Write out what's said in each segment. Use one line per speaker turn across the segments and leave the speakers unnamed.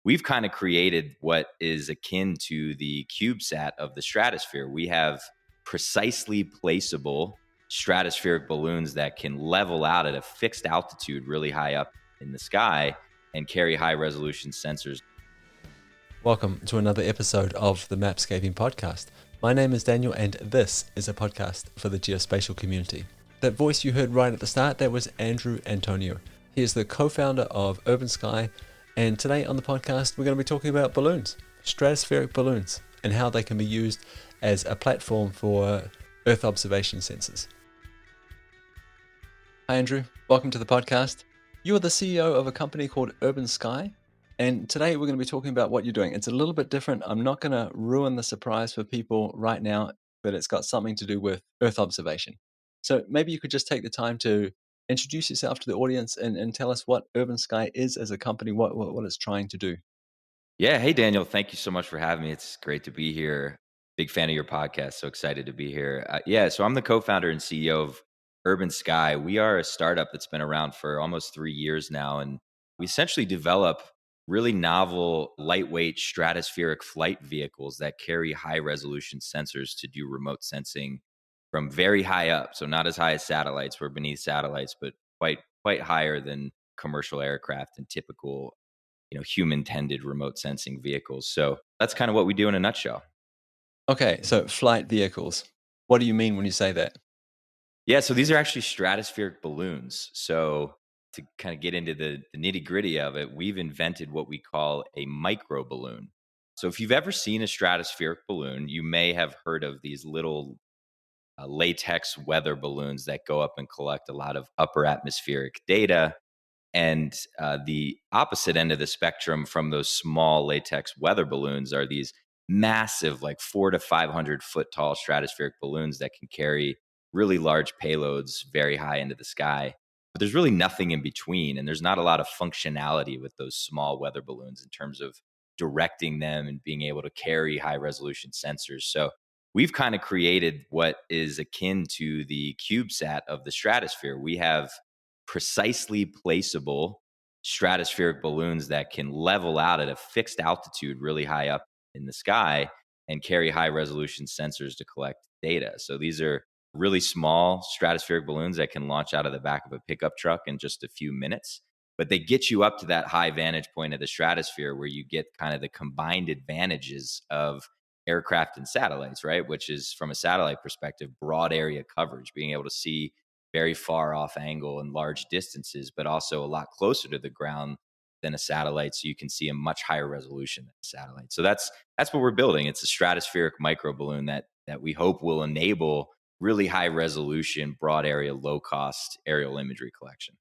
we've kind of created what is akin to the CubeSat of the stratosphere. We have precisely placeable stratospheric balloons that can level out at a fixed altitude really high up in the sky and carry high resolution sensors.
Welcome to another episode of the Mapscaping podcast. My name is Daniel and this is a podcast for the geospatial community. That voice you heard right at the start, that was Andrew Antonio. He is the co-founder of Urbansky, and today on the podcast we're going to be talking about balloons, stratospheric balloons, and how they can be used as a platform for Earth observation sensors. Hi Andrew, welcome to the podcast. You are the CEO of a company called Urbansky. And today we're going to be talking about what you're doing. It's a little bit different. I'm not going to ruin the surprise for people right now, but it's got something to do with Earth observation. So maybe you could just take the time to introduce yourself to the audience and tell us what Urbansky is as a company, what it's trying to do.
Yeah. Hey, Daniel. Thank you so much for having me. It's great to be here. Big fan of your podcast. So excited to be here. So I'm the co-founder and CEO of Urbansky. We are a startup that's been around for almost 3 years now. And we essentially develop really novel, lightweight, stratospheric flight vehicles that carry high resolution sensors to do remote sensing from very high up. So not as high as satellites. We're beneath satellites, but quite higher than commercial aircraft and typical human-tended remote sensing vehicles. So that's kind of what we do in a nutshell.
Okay, so flight vehicles. What do you mean when you say that?
Yeah, so these are actually stratospheric balloons. So to kind of get into the nitty-gritty of it, we've invented what we call a micro balloon. So if you've ever seen a stratospheric balloon, you may have heard of these little latex weather balloons that go up and collect a lot of upper atmospheric data. And the opposite end of the spectrum from those small latex weather balloons are these massive, like 400 to 500 foot tall stratospheric balloons that can carry really large payloads very high into the sky. But there's really nothing in between. And there's not a lot of functionality with those small weather balloons in terms of directing them and being able to carry high resolution sensors. So we've kind of created what is akin to the CubeSat of the stratosphere. We have precisely placeable stratospheric balloons that can level out at a fixed altitude really high up in the sky and carry high resolution sensors to collect data. So these are really small stratospheric balloons that can launch out of the back of a pickup truck in just a few minutes, but they get you up to that high vantage point of the stratosphere where you get kind of the combined advantages of aircraft and satellites, right? Which is, from a satellite perspective, broad area coverage, being able to see very far off angle and large distances, but also a lot closer to the ground than a satellite. So you can see a much higher resolution than a satellite. So that's what we're building. It's a stratospheric micro balloon that we hope will enable really high resolution, broad area, low cost aerial imagery collection.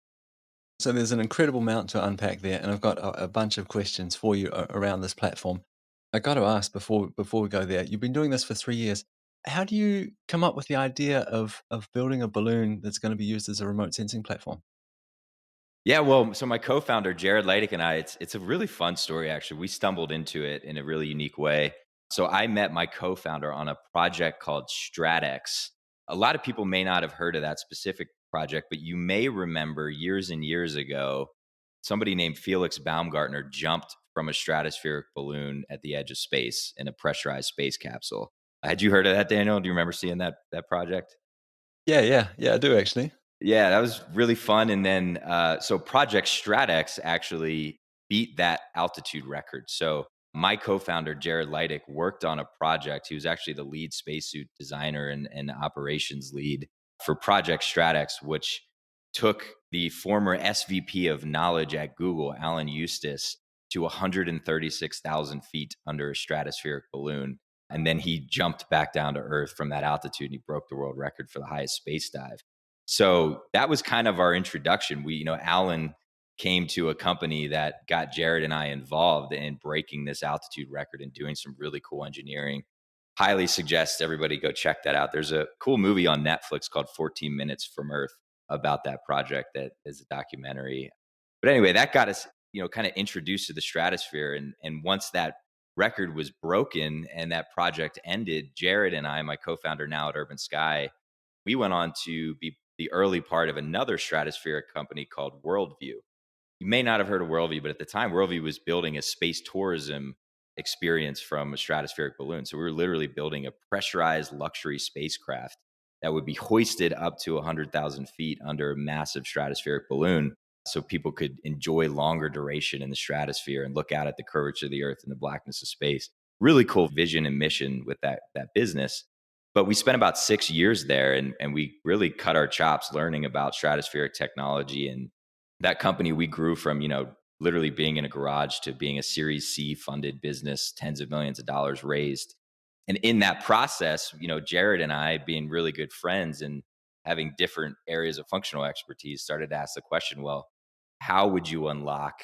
So there's an incredible amount to unpack there, and I've got a bunch of questions for you around this platform. I got to ask before we go there. You've been doing this for 3 years. How do you come up with the idea of building a balloon that's going to be used as a remote sensing platform?
Yeah, well, so my co-founder Jared Leidick and I, it's a really fun story actually. We stumbled into it in a really unique way. So I met my co-founder on a project called StratX. A lot of people may not have heard of that specific project, but you may remember years and years ago, somebody named Felix Baumgartner jumped from a stratospheric balloon at the edge of space in a pressurized space capsule. Had you heard of that, Daniel? Do you remember seeing that project?
Yeah, I do actually.
Yeah, that was really fun. And then, so Project StratX actually beat that altitude record. So my co-founder, Jared Leidick, worked on a project. He was actually the lead spacesuit designer and operations lead for Project StratX, which took the former SVP of knowledge at Google, Alan Eustace, to 136,000 feet under a stratospheric balloon. And then he jumped back down to Earth from that altitude and he broke the world record for the highest space dive. So that was kind of our introduction. Alan came to a company that got Jared and I involved in breaking this altitude record and doing some really cool engineering. Highly suggest everybody go check that out. There's a cool movie on Netflix called 14 Minutes from Earth about that project that is a documentary. But anyway, that got us, kind of introduced to the stratosphere. And once that record was broken and that project ended, Jared and I, my co-founder now at Urbansky, we went on to be the early part of another stratospheric company called Worldview. you may not have heard of Worldview, but at the time, Worldview was building a space tourism experience from a stratospheric balloon. So we were literally building a pressurized luxury spacecraft that would be hoisted up to 100,000 feet under a massive stratospheric balloon so people could enjoy longer duration in the stratosphere and look out at the curvature of the earth and the blackness of space. Really cool vision and mission with that business. But we spent about 6 years there, and we really cut our chops learning about stratospheric technology. And that company we grew from, literally being in a garage to being a Series C funded business, tens of millions of dollars raised. And in that process, Jared and I, being really good friends and having different areas of functional expertise, started to ask the question, well, how would you unlock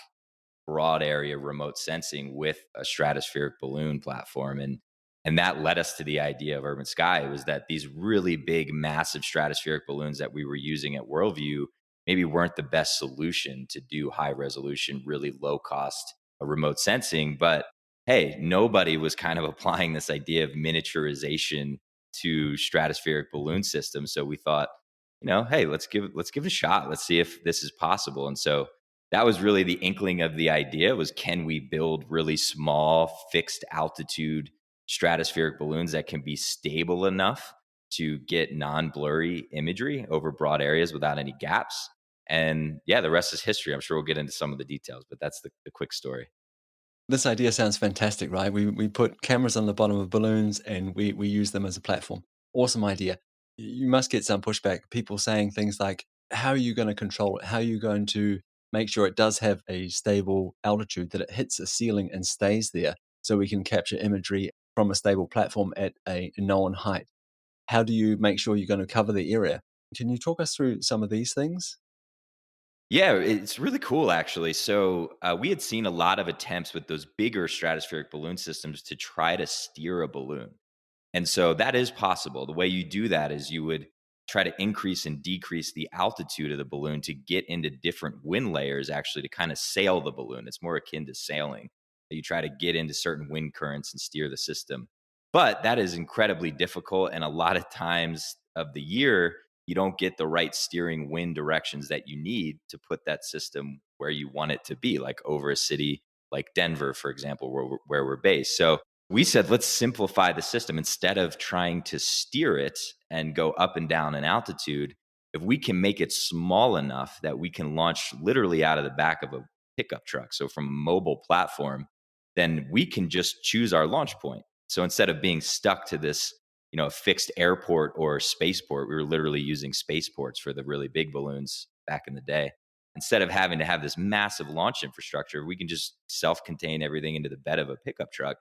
broad area remote sensing with a stratospheric balloon platform? And that led us to the idea of Urban Sky. Was that these really big, massive stratospheric balloons that we were using at Worldview maybe weren't the best solution to do high resolution, really low cost remote sensing. But hey, nobody was kind of applying this idea of miniaturization to stratospheric balloon systems. So we thought, hey, let's give it a shot. Let's see if this is possible. And so that was really the inkling of the idea, was can we build really small fixed altitude stratospheric balloons that can be stable enough to get non-blurry imagery over broad areas without any gaps. And yeah, the rest is history. I'm sure we'll get into some of the details, but that's the quick story.
This idea sounds fantastic, right? We put cameras on the bottom of balloons and we use them as a platform. Awesome idea. You must get some pushback. People saying things like, how are you going to control it? How are you going to make sure it does have a stable altitude, that it hits a ceiling and stays there so we can capture imagery from a stable platform at a known height? How do you make sure you're going to cover the area? Can you talk us through some of these things?
Yeah, it's really cool actually. So we had seen a lot of attempts with those bigger stratospheric balloon systems to try to steer a balloon. And so that is possible. The way you do that is you would try to increase and decrease the altitude of the balloon to get into different wind layers, actually, to kind of sail the balloon. It's more akin to sailing. You try to get into certain wind currents and steer the system. But that is incredibly difficult. And a lot of times of the year, you don't get the right steering wind directions that you need to put that system where you want it to be, like over a city like Denver, for example, where we're based. So we said, let's simplify the system. Instead of trying to steer it and go up and down in altitude, if we can make it small enough that we can launch literally out of the back of a pickup truck, so from a mobile platform, then we can just choose our launch point. So instead of being stuck to this, a fixed airport or spaceport, we were literally using spaceports for the really big balloons back in the day. Instead of having to have this massive launch infrastructure, we can just self-contain everything into the bed of a pickup truck.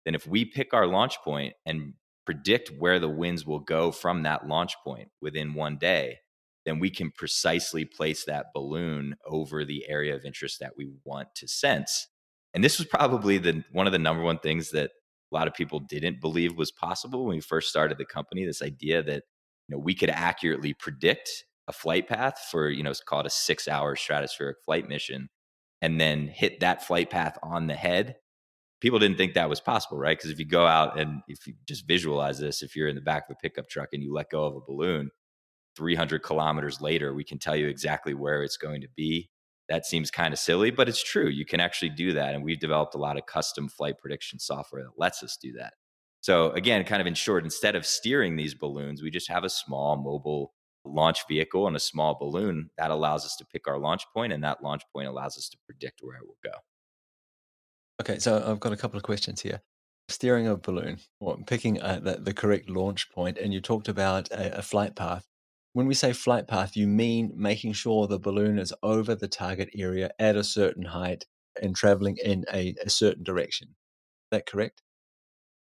Then if we pick our launch point and predict where the winds will go from that launch point within one day, then we can precisely place that balloon over the area of interest that we want to sense. And this was probably the one of the number one things that a lot of people didn't believe was possible when we first started the company. This idea that we could accurately predict a flight path for it's called a 6-hour stratospheric flight mission, and then hit that flight path on the head. People didn't think that was possible, right? Because if you go out and if you just visualize this, if you're in the back of a pickup truck and you let go of a balloon, 300 kilometers later, we can tell you exactly where it's going to be. That seems kind of silly, but it's true. You can actually do that. And we've developed a lot of custom flight prediction software that lets us do that. So, again, kind of in short, instead of steering these balloons, we just have a small mobile launch vehicle and a small balloon that allows us to pick our launch point, and that launch point allows us to predict where it will go.
Okay, so I've got a couple of questions here. Steering a balloon or picking the correct launch point, and you talked about a flight path. When we say flight path, you mean making sure the balloon is over the target area at a certain height and traveling in a certain direction. Is that correct?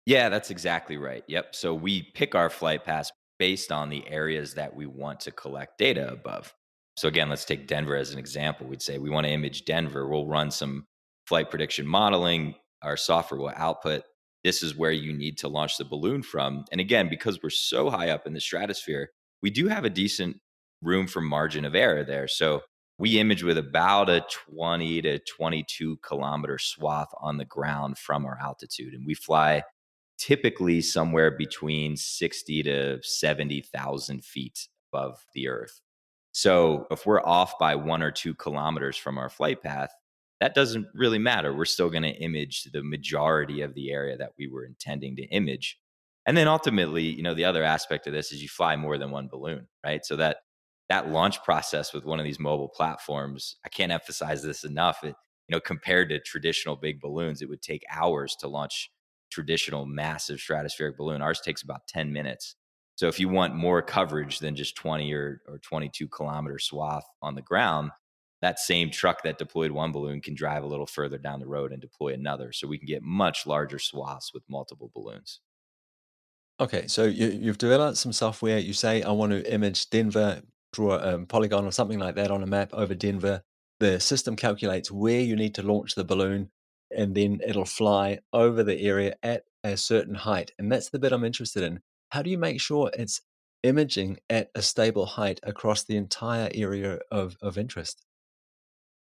Yeah, that's exactly right. Yep. So we pick our flight paths based on the areas that we want to collect data above. So again, let's take Denver as an example. We'd say we want to image Denver. We'll run some flight prediction modeling. Our software will output this is where you need to launch the balloon from. And again, because we're so high up in the stratosphere, we do have a decent room for margin of error there. So we image with about a 20 to 22 kilometer swath on the ground from our altitude. And we fly typically somewhere between 60 to 70,000 feet above the earth. So if we're off by 1 or 2 kilometers from our flight path, that doesn't really matter. We're still going to image the majority of the area that we were intending to image. And then ultimately, the other aspect of this is you fly more than one balloon, right? So that launch process with one of these mobile platforms, I can't emphasize this enough. Compared to traditional big balloons, it would take hours to launch traditional massive stratospheric balloon. Ours takes about 10 minutes. So if you want more coverage than just 20 or 22 kilometer swath on the ground, that same truck that deployed one balloon can drive a little further down the road and deploy another. So we can get much larger swaths with multiple balloons.
Okay, so you've developed some software. You say, I want to image Denver, draw a polygon or something like that on a map over Denver. The system calculates where you need to launch the balloon, and then it'll fly over the area at a certain height. And that's the bit I'm interested in. How do you make sure it's imaging at a stable height across the entire area of interest?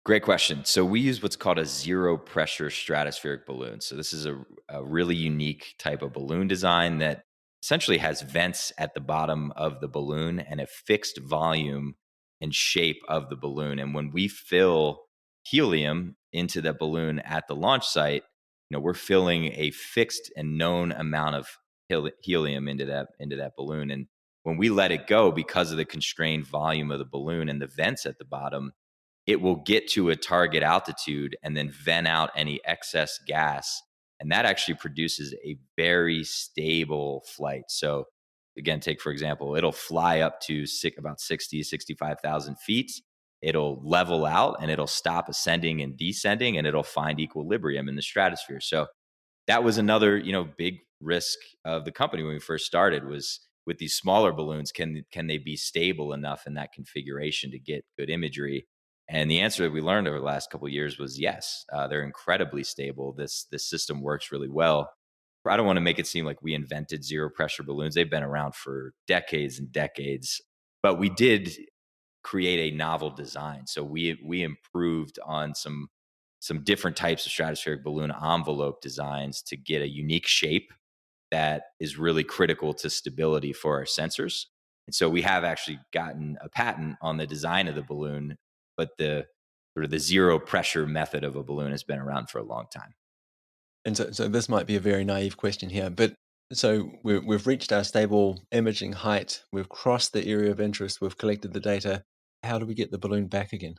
Great question. So we use what's called a zero pressure stratospheric balloon. So this is a really unique type of balloon design that essentially has vents at the bottom of the balloon and a fixed volume and shape of the balloon. And when we fill helium into the balloon at the launch site, we're filling a fixed and known amount of helium into that balloon. And when we let it go, because of the constrained volume of the balloon and the vents at the bottom, it will get to a target altitude and then vent out any excess gas. And that actually produces a very stable flight. So, again, take for example, it'll fly up to about 60, 65,000 feet. It'll level out and it'll stop ascending and descending and it'll find equilibrium in the stratosphere. So, that was another big risk of the company when we first started, was with these smaller balloons, can they be stable enough in that configuration to get good imagery? And the answer that we learned over the last couple of years was yes. They're incredibly stable. This system works really well. I don't want to make it seem like we invented zero pressure balloons. They've been around for decades and decades, but we did create a novel design. So we improved on some different types of stratospheric balloon envelope designs to get a unique shape that is really critical to stability for our sensors. And so we have actually gotten a patent on the design of the balloon, but the sort of the zero pressure method of a balloon has been around for a long time.
And so this might be a very naive question here, but so we've reached our stable imaging height, we've crossed the area of interest, we've collected the data. How do we get the balloon back again?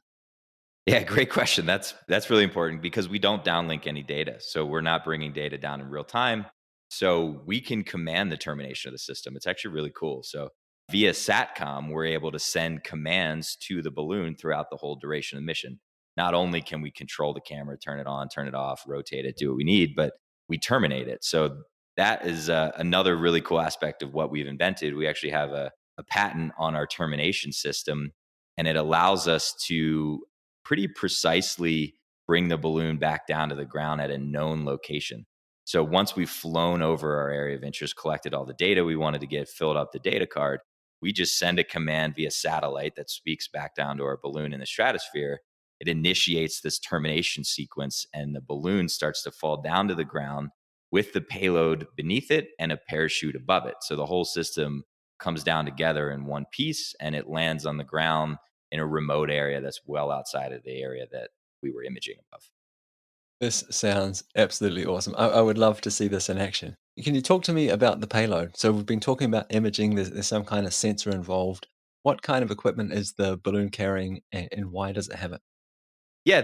Yeah, great question. That's really important because we don't downlink any data. So we're not bringing data down in real time. So we can command the termination of the system. It's actually really cool. So via SATCOM, we're able to send commands to the balloon throughout the whole duration of the mission. Not only can we control the camera, turn it on, turn it off, rotate it, do what we need, but we terminate it. So that is another really cool aspect of what we've invented. We actually have a patent on our termination system, and it allows us to pretty precisely bring the balloon back down to the ground at a known location. So once we've flown over our area of interest, collected all the data we wanted to get, filled up the data card, we just send a command via satellite that speaks back down to our balloon in the stratosphere. It initiates this termination sequence, and the balloon starts to fall down to the ground with the payload beneath it and a parachute above it. So the whole system comes down together in one piece and it lands on the ground in a remote area that's well outside of the area that we were imaging above.
This sounds absolutely awesome. I would love to see this in action. Can you talk to me about the payload? So we've been talking about imaging. There's some kind of sensor involved. What kind of equipment is the balloon carrying, and why does it have it?
Yeah,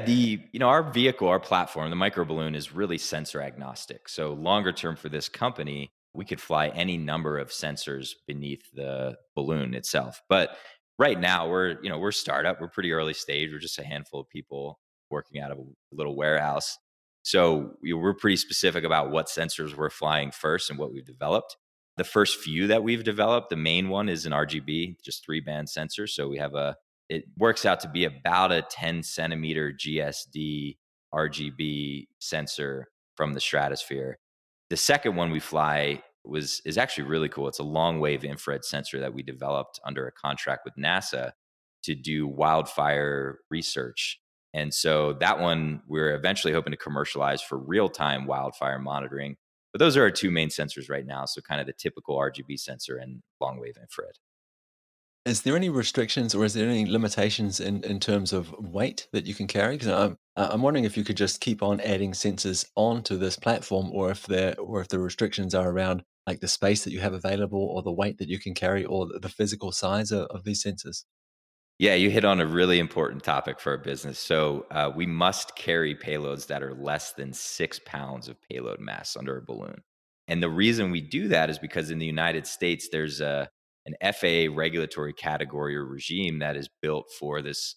our vehicle, our platform, the micro balloon is really sensor agnostic. So longer term for this company, we could fly any number of sensors beneath the balloon itself. But right now we're startup, we're pretty early stage. We're just a handful of people working out of a little warehouse. So we're pretty specific about what sensors we're flying first and what we've developed. The first few that we've developed, the main one is an RGB, just 3-band sensor. So it works out to be about a 10 centimeter GSD RGB sensor from the stratosphere. The second one we fly is actually really cool. It's a long wave infrared sensor that we developed under a contract with NASA to do wildfire research. And so that one we're eventually hoping to commercialize for real-time wildfire monitoring. But those are our two main sensors right now. So kind of the typical RGB sensor and long wave infrared.
Is there any restrictions or is there any limitations in terms of weight that you can carry? Because I'm wondering if you could just keep on adding sensors onto this platform, or if the restrictions are around like the space that you have available, or the weight that you can carry, or the physical size of these sensors.
Yeah, you hit on a really important topic for our business. So we must carry payloads that are less than 6 pounds of payload mass under a balloon. And the reason we do that is because in the United States, there's an FAA regulatory category or regime that is built for this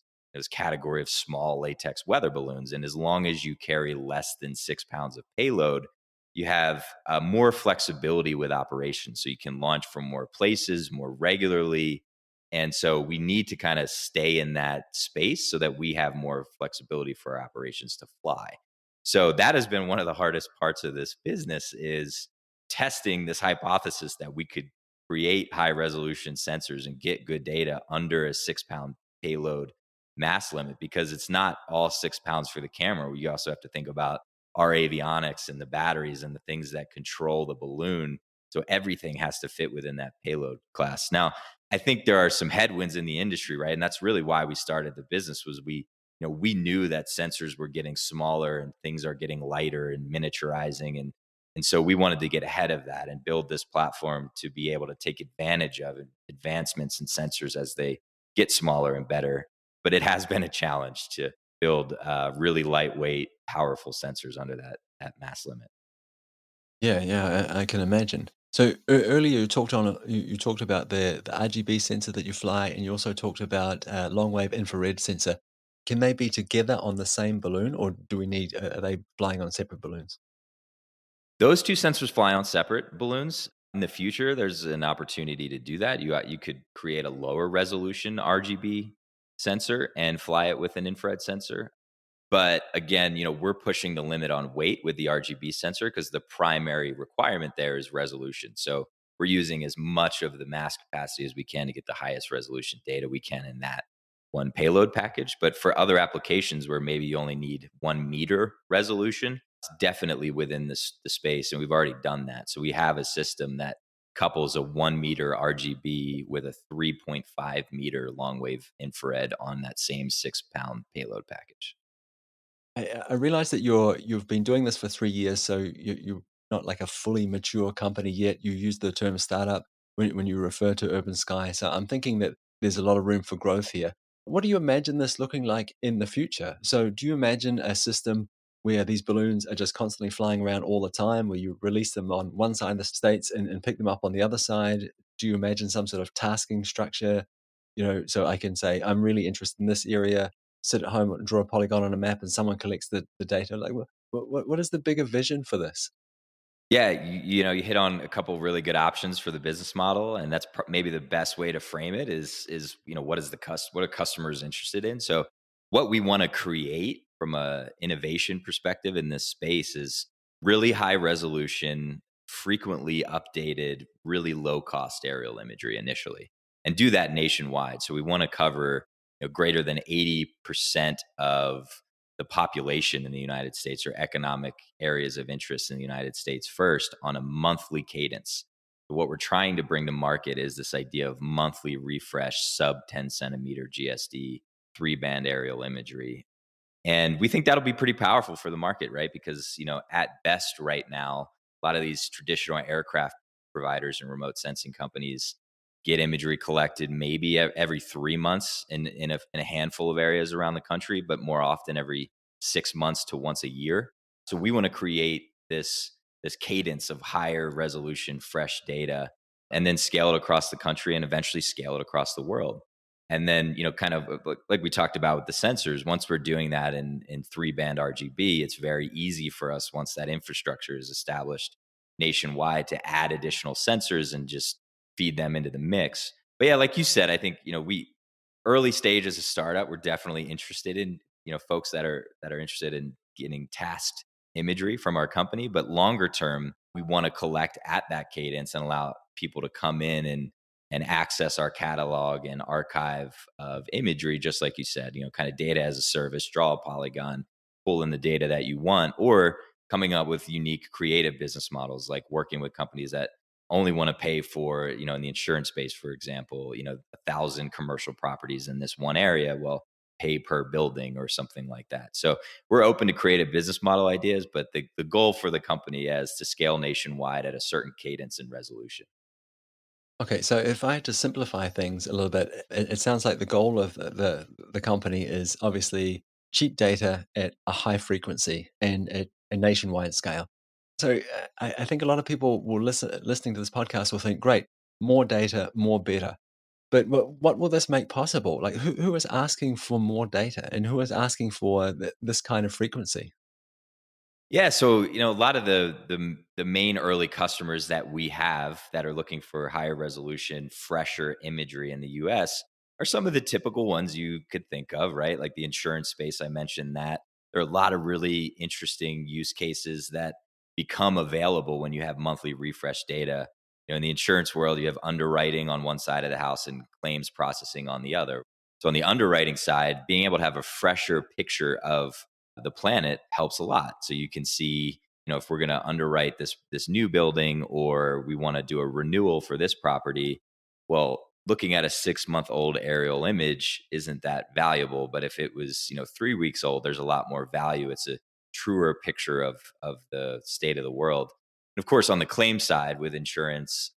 category of small latex weather balloons. And as long as you carry less than 6 pounds of payload, you have more flexibility with operations. So you can launch from more places more regularly, and so we need to kind of stay in that space so that we have more flexibility for our operations to fly. So that has been one of the hardest parts of this business is testing this hypothesis that we could create high resolution sensors and get good data under a 6 pound payload mass limit, because it's not all 6 pounds for the camera. You also have to think about our avionics and the batteries and the things that control the balloon. So everything has to fit within that payload class. Now, I think there are some headwinds in the industry, right? And that's really why we started the business. Was we knew that sensors were getting smaller and things are getting lighter and miniaturizing, and so we wanted to get ahead of that and build this platform to be able to take advantage of advancements in sensors as they get smaller and better. But it has been a challenge to build really lightweight, powerful sensors under that mass limit.
Yeah, yeah, I can imagine. So earlier you talked about the RGB sensor that you fly, and you also talked about long wave infrared sensor. Can they be together on the same balloon, or do we need? Are they flying on separate balloons?
Those 2 sensors fly on separate balloons. In the future, there's an opportunity to do that. You could create a lower resolution RGB sensor and fly it with an infrared sensor. But again, we're pushing the limit on weight with the RGB sensor because the primary requirement there is resolution. So we're using as much of the mass capacity as we can to get the highest resolution data we can in that one payload package. But for other applications where maybe you only need 1 meter resolution, it's definitely within the space. And we've already done that. So we have a system that couples a 1 meter RGB with a 3.5 meter long wave infrared on that same 6 pound payload package.
I realize that you've been doing this for 3 years, so you're not like a fully mature company yet. You use the term startup when you refer to Urbansky. So I'm thinking that there's a lot of room for growth here. What do you imagine this looking like in the future? So do you imagine a system where these balloons are just constantly flying around all the time, where you release them on one side of the states and pick them up on the other side? Do you imagine some sort of tasking structure? So I can say, I'm really interested in this area, sit at home and draw a polygon on a map, and someone collects the data. Like, what is the bigger vision for this?
Yeah, you hit on a couple really good options for the business model, and that's maybe the best way to frame it is what is what are customers interested in? So what we want to create from a innovation perspective in this space is really high resolution, frequently updated, really low cost aerial imagery initially, and do that nationwide. So we want to cover greater than 80% of the population in the United States or economic areas of interest in the United States first on a monthly cadence. What we're trying to bring to market is this idea of monthly refresh, sub 10 centimeter GSD, 3 band aerial imagery. And we think that'll be pretty powerful for the market, right? Because, at best right now, a lot of these traditional aircraft providers and remote sensing companies get imagery collected maybe every 3 months in a handful of areas around the country, but more often every 6 months to once a year. So we want to create this cadence of higher resolution, fresh data, and then scale it across the country and eventually scale it across the world. And then, kind of like we talked about with the sensors, once we're doing that in 3 band RGB, it's very easy for us once that infrastructure is established nationwide to add additional sensors and just feed them into the mix. But yeah, like you said, I think, we early stage as a startup, we're definitely interested in, folks that are interested in getting tasked imagery from our company. But longer term, we want to collect at that cadence and allow people to come in and access our catalog and archive of imagery, just like you said, kind of data as a service, draw a polygon, pull in the data that you want, or coming up with unique creative business models, like working with companies that only want to pay for, in the insurance space, for example, 1,000 commercial properties in this one area. Well, pay per building or something like that. So we're open to creative business model ideas, but the goal for the company is to scale nationwide at a certain cadence and resolution.
Okay, so if I had to simplify things a little bit, it sounds like the goal of the company is obviously cheap data at a high frequency and at a nationwide scale. So I think a lot of people will listening to this podcast will think, great, more data, more better. But what will this make possible? Like, who is asking for more data, and who is asking for this kind of frequency?
Yeah, so a lot of the main early customers that we have that are looking for higher resolution, fresher imagery in the US are some of the typical ones you could think of, right? Like the insurance space, I mentioned that. There are a lot of really interesting use cases that become available when you have monthly refresh data. In the insurance world, you have underwriting on one side of the house and claims processing on the other. So on the underwriting side, being able to have a fresher picture of the planet helps a lot. So you can see, if we're going to underwrite this new building or we want to do a renewal for this property, well, looking at a 6-month old aerial image isn't that valuable. But if it was, 3 weeks old, there's a lot more value. It's a truer picture of the state of the world. And of course, on the claim side with insurance,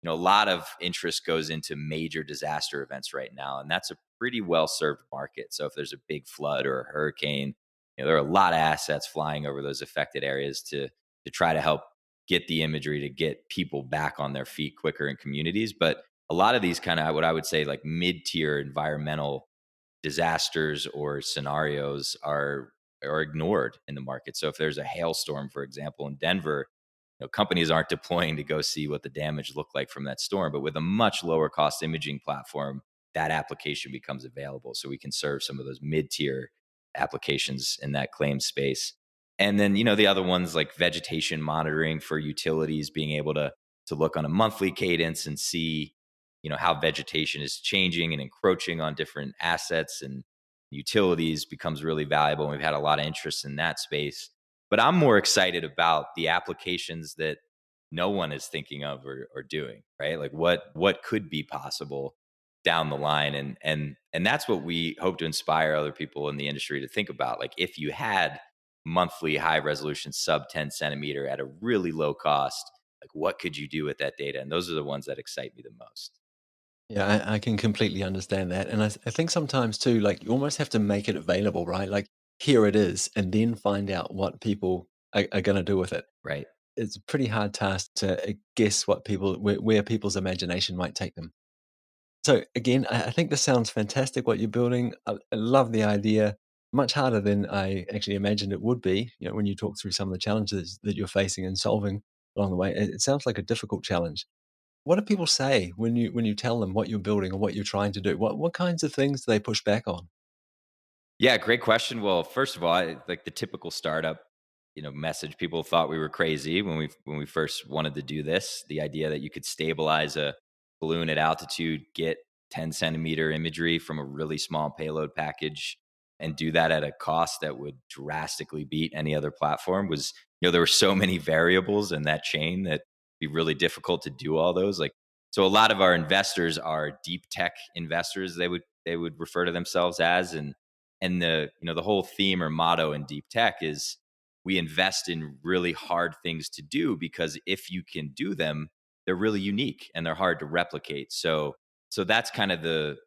a lot of interest goes into major disaster events right now, and that's a pretty well served market. So if there's a big flood or a hurricane, there are a lot of assets flying over those affected areas to try to help get the imagery to get people back on their feet quicker in communities. But a lot of these kind of what I would say like mid-tier environmental disasters or scenarios are ignored in the market. So if there's a hailstorm, for example, in Denver, companies aren't deploying to go see what the damage looked like from that storm. But with a much lower cost imaging platform, that application becomes available. So we can serve some of those mid-tier applications in that claim space. And then, the other ones like vegetation monitoring for utilities, being able to look on a monthly cadence and see, how vegetation is changing and encroaching on different assets and utilities becomes really valuable. And we've had a lot of interest in that space. But I'm more excited about the applications that no one is thinking of or doing, right? Like what could be possible down the line. And that's what we hope to inspire other people in the industry to think about. Like if you had monthly high resolution sub 10 centimeter at a really low cost, like what could you do with that data? And those are the ones that excite me the most.
Yeah, I can completely understand that. And I think sometimes too, like you almost have to make it available, right? Like here it is, and then find out what people are going to do with it.
Right.
It's a pretty hard task to guess what where people's imagination might take them. So again, I think this sounds fantastic what you're building. I love the idea. Much harder than I actually imagined it would be. When you talk through some of the challenges that you're facing and solving along the way, it sounds like a difficult challenge. What do people say when you tell them what you're building or what you're trying to do? What kinds of things do they push back on?
Yeah, great question. Well, first of all, like the typical startup, message, people thought we were crazy when we first wanted to do this. The idea that you could stabilize a balloon at altitude, get 10 centimeter imagery from a really small payload package, and do that at a cost that would drastically beat any other platform was, there were so many variables in that chain that it'd be really difficult to do all those. Like, so a lot of our investors are deep tech investors. They would refer to themselves as, and the whole theme or motto in deep tech is we invest in really hard things to do because if you can do them, they're really unique and they're hard to replicate. So that's kind of the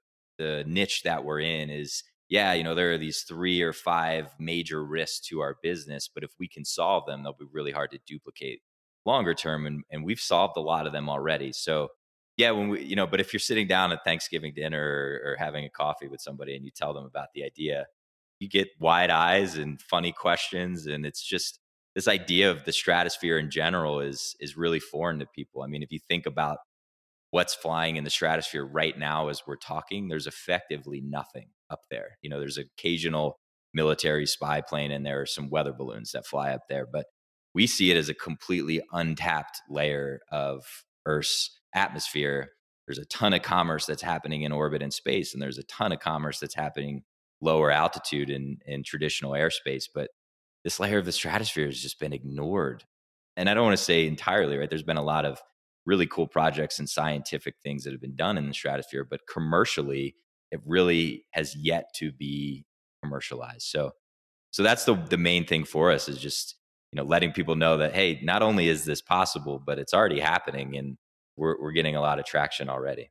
niche that we're in is, yeah, there are these 3 or 5 major risks to our business, but if we can solve them, they'll be really hard to duplicate longer term, and we've solved a lot of them already. So yeah, when we, but if you're sitting down at Thanksgiving dinner or having a coffee with somebody and you tell them about the idea, you get wide eyes and funny questions. And it's just this idea of the stratosphere in general is really foreign to people. I mean, if you think about what's flying in the stratosphere right now as we're talking, there's effectively nothing up there. There's occasional military spy plane and there are some weather balloons that fly up there, but we see it as a completely untapped layer of Earth's atmosphere. There's a ton of commerce that's happening in orbit and space, and there's a ton of commerce that's happening lower altitude in traditional airspace. But this layer of the stratosphere has just been ignored. And I don't want to say entirely, right? There's been a lot of really cool projects and scientific things that have been done in the stratosphere, but commercially, it really has yet to be commercialized. So that's the main thing for us is just letting people know that hey, not only is this possible, but it's already happening, and we're getting a lot of traction already.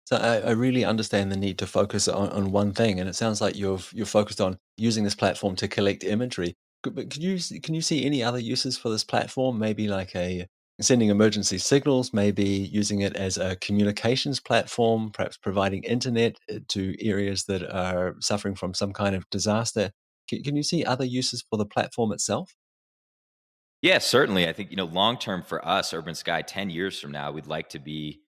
So I really understand the need to focus on one thing, and it sounds like you're focused on using this platform to collect imagery. But can you see any other uses for this platform? Maybe like a sending emergency signals, maybe using it as a communications platform, perhaps providing internet to areas that are suffering from some kind of disaster. Can you see other uses for the platform itself?
Yeah, certainly. I think long term for us, Urban Sky, 10 years from now, we'd like to be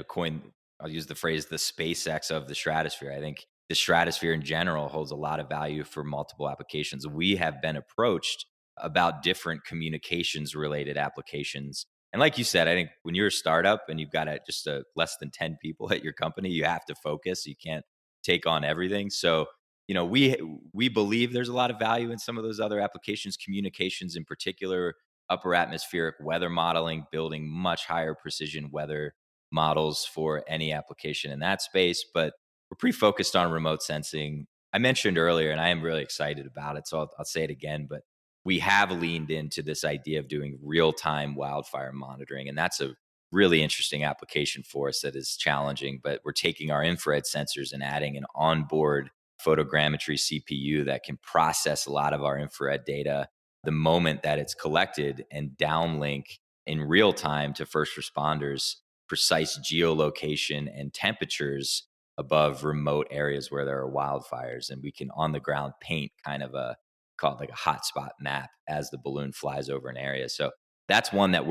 coin I'll use the phrase the SpaceX of the stratosphere. I think the stratosphere in general holds a lot of value for multiple applications. We have been approached about different communications related applications. And like you said, I think when you're a startup and you've got just less than 10 people at your company, you have to focus. You can't take on everything. So, we believe there's a lot of value in some of those other applications, communications in particular, upper atmospheric weather modeling, building much higher precision weather models for any application in that space. But we're pretty focused on remote sensing. I mentioned earlier, and I am really excited about it, so I'll say it again, but we have leaned into this idea of doing real time wildfire monitoring. And that's a really interesting application for us that is challenging. But we're taking our infrared sensors and adding an onboard photogrammetry CPU that can process a lot of our infrared data the moment that it's collected and downlink in real time to first responders precise geolocation and temperatures above remote areas where there are wildfires. And we can on the ground paint kind of a called like a hotspot map as the balloon flies over an area. So that's one that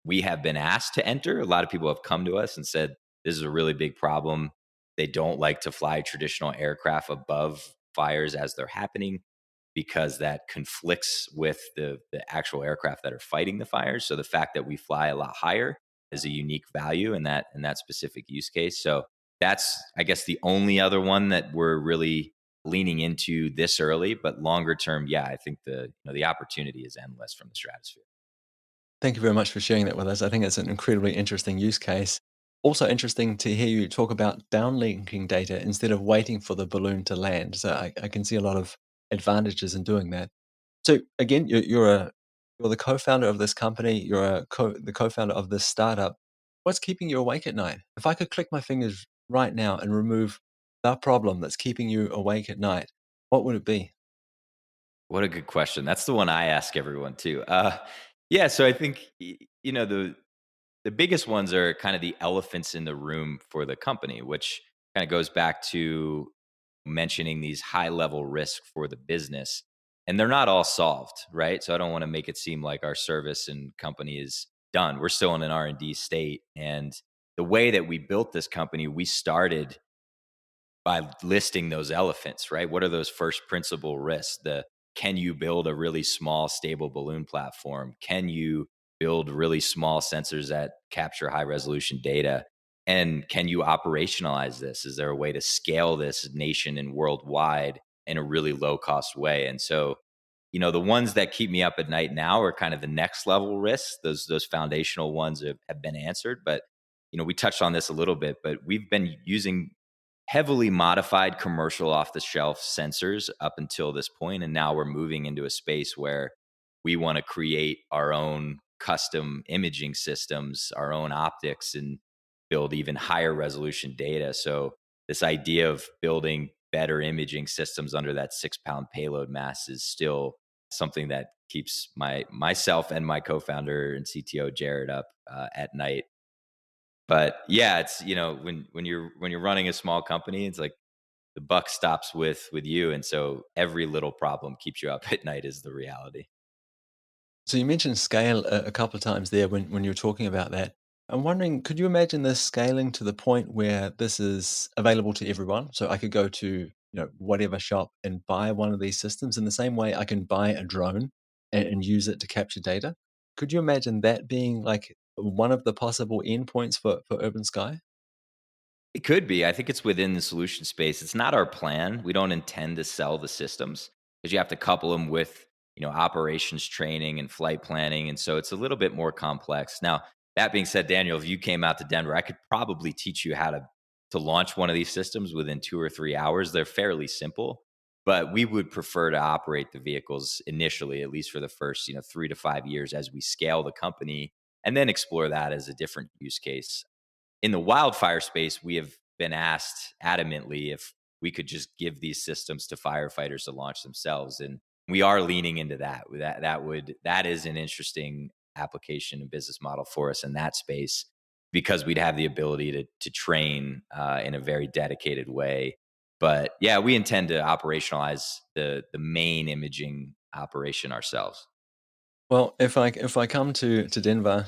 we have been asked to enter. A lot of people have come to us and said this is a really big problem. They don't like to fly traditional aircraft above fires as they're happening because that conflicts with the actual aircraft that are fighting the fires. So the fact that we fly a lot higher is a unique value in that specific use case. So that's I guess the only other one that we're really leaning into this early, but longer term, yeah, I think the opportunity is endless from the stratosphere.
Thank you very much for sharing that with us. I think it's an incredibly interesting use case. Also interesting to hear you talk about downlinking data instead of waiting for the balloon to land. So I can see a lot of advantages in doing that. So again, you're the co-founder of this company. You're the co-founder of this startup. What's keeping you awake at night? If I could click my fingers right now and remove the problem that's keeping you awake at night, what would it be?
What a good question. That's the one I ask everyone too. Yeah, so I think the biggest ones are kind of the elephants in the room for the company, which kind of goes back to mentioning these high level risks for the business. And they're not all solved, right? So I don't want to make it seem like our service and company is done. We're still in an R&D state. And the way that we built this company, we started by listing those elephants, right? What are those first principle risks? Can you build a really small, stable balloon platform? Can you build really small sensors that capture high resolution data? And can you operationalize this? Is there a way to scale this nation and worldwide in a really low cost way? And so, the ones that keep me up at night now are kind of the next level risks. Those foundational ones have been answered. But, we touched on this a little bit, but we've been using heavily modified commercial off the shelf sensors up until this point, and now we're moving into a space where we want to create our own custom imaging systems, our own optics, and build even higher resolution data. So this idea of building better imaging systems under that 6-pound payload mass is still something that keeps myself and my co-founder and CTO Jared up at night. But yeah, it's when you're running a small company, it's like the buck stops with you, and so every little problem keeps you up at night is the reality.
So you mentioned scale a couple of times there when you were talking about that. I'm wondering, could you imagine this scaling to the point where this is available to everyone? So I could go to, whatever shop and buy one of these systems in the same way I can buy a drone and use it to capture data. Could you imagine that being like one of the possible endpoints for Urban Sky?
It could be. I think it's within the solution space. It's not our plan. We don't intend to sell the systems because you have to couple them with, operations training and flight planning. And so it's a little bit more complex. Now, That being said, Daniel, if you came out to Denver, I could probably teach you how to launch one of these systems within 2 or 3 hours. They're fairly simple, but we would prefer to operate the vehicles initially, at least for the first, 3 to 5 years as we scale the company, and then explore that as a different use case. In the wildfire space, we have been asked adamantly if we could just give these systems to firefighters to launch themselves, and we are leaning into that. That is an interesting application and business model for us in that space because we'd have the ability to train in a very dedicated way. But yeah, we intend to operationalize the main imaging operation ourselves.
Well, if I come to Denver,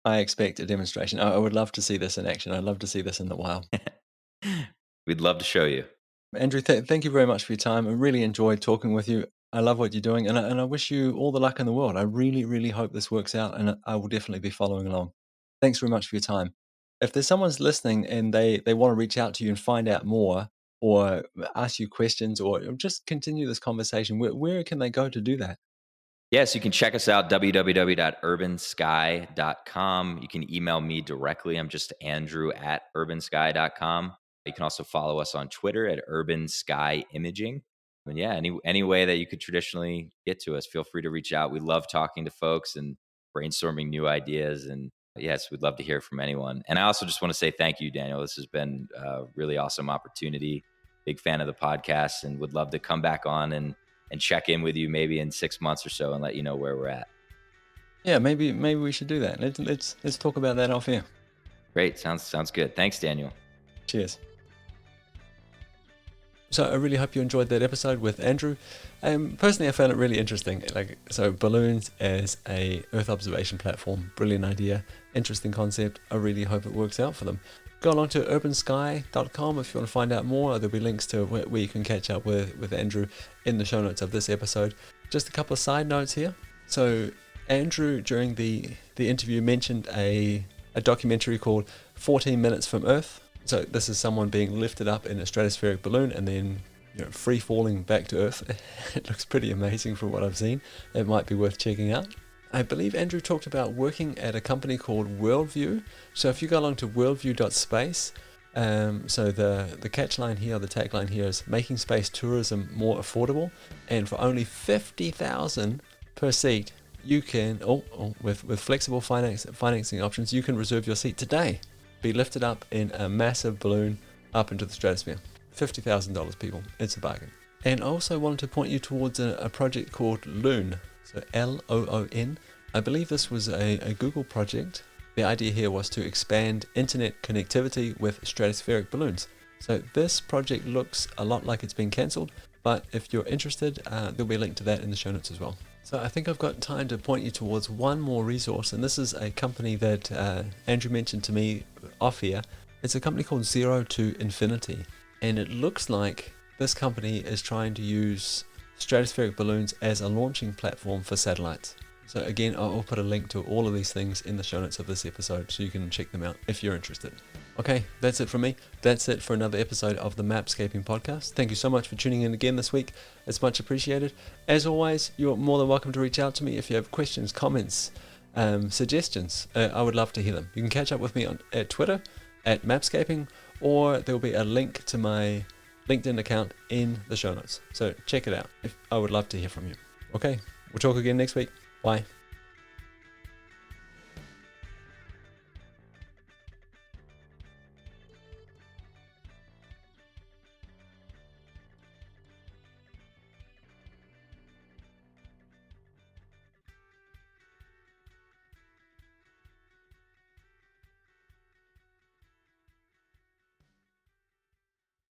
I expect a demonstration. I would love to see this in action. I'd love to see this in the wild.
We'd love to show you.
Andrew, thank you very much for your time. I really enjoyed talking with you. I love what you're doing, and I wish you all the luck in the world. I really, really hope this works out, and I will definitely be following along. Thanks very much for your time. If there's someone's listening and they want to reach out to you and find out more, or ask you questions, or just continue this conversation, where can they go to do that?
Yes, you can check us out, www.urbansky.com. You can email me directly. I'm just andrew@urbansky.com. You can also follow us on Twitter at Urban Sky Imaging. And yeah, any way that you could traditionally get to us, feel free to reach out. We love talking to folks and brainstorming new ideas. And yes, we'd love to hear from anyone. And I also just want to say thank you, Daniel. This has been a really awesome opportunity. Big fan of the podcast and would love to come back on and check in with you maybe in 6 months or so and let you know where we're at.
Yeah, maybe we should do that. Let's talk about that off air.
Great. Sounds good. Thanks, Daniel.
Cheers. So I really hope you enjoyed that episode with Andrew. Personally, I found it really interesting. So balloons as a Earth observation platform, brilliant idea, interesting concept. I really hope it works out for them. Go along to urbansky.com if you want to find out more. There'll be links to where you can catch up with Andrew in the show notes of this episode. Just a couple of side notes here. So Andrew, during the interview, mentioned a documentary called 14 Minutes from Earth. So this is someone being lifted up in a stratospheric balloon and then free falling back to Earth. It looks pretty amazing from what I've seen. It might be worth checking out. I believe Andrew talked about working at a company called Worldview. So if you go along to worldview.space, so the catchline here, the tagline here is making space tourism more affordable, and for only $50,000 per seat, you can, with flexible financing options, you can reserve your seat today. Be lifted up in a massive balloon up into the stratosphere. $50,000, people. It's a bargain. And I also wanted to point you towards a project called Loon. So Loon. I believe this was a Google project. The idea here was to expand internet connectivity with stratospheric balloons. So this project looks a lot like it's been cancelled, but if you're interested, there'll be a link to that in the show notes as well. So I think I've got time to point you towards one more resource, and this is a company that Andrew mentioned to me off here. It's a company called Zero to Infinity, and it looks like this company is trying to use stratospheric balloons as a launching platform for satellites. So again, I'll put a link to all of these things in the show notes of this episode so you can check them out if you're interested. Okay, that's it from me. That's it for another episode of the Mapscaping podcast. Thank you so much for tuning in again this week. It's much appreciated. As always, you're more than welcome to reach out to me if you have questions, comments, suggestions. I would love to hear them. You can catch up with me at Twitter, at Mapscaping, or there will be a link to my LinkedIn account in the show notes. So check it out. I would love to hear from you. Okay, we'll talk again next week. Bye.